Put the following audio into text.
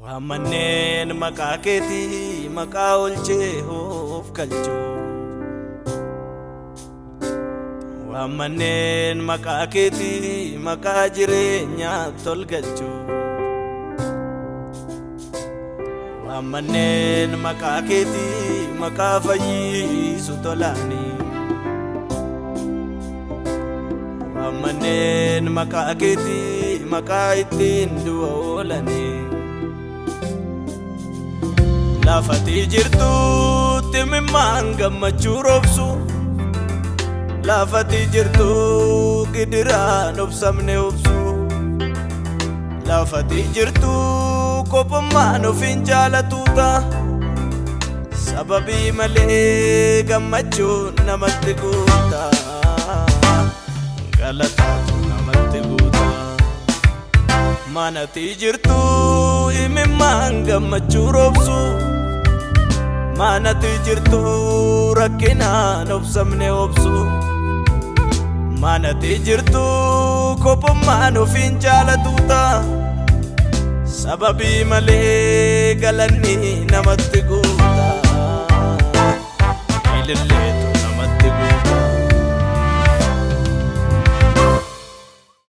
waammanneen maqaa keetii maqaa olchee of galchuu waammanneen maqaa keetii maqaa jireenyaaf tol galchuu waammanneen maqaa keetii maqaa fayyisu tolaanii waammanneen maqaa keetii maqaa ittiin du'a oolanii laafatii jirtuutti mimmaan gammachuu roobsu laafatii jirtuu gidiraan obsamne obsu laafatii jirtuu kophummaan ofiin jaalatuuta sababii malee gammachuun namatti guuta galataatu namatti guuta manatii jirtuu imimmaan gammachuu roobsu manatii jirtuu rakkinaan obsamne obsu manatii jirtuu kophummaan ofiin jaalatuuta sababii malee galanni namatti guuta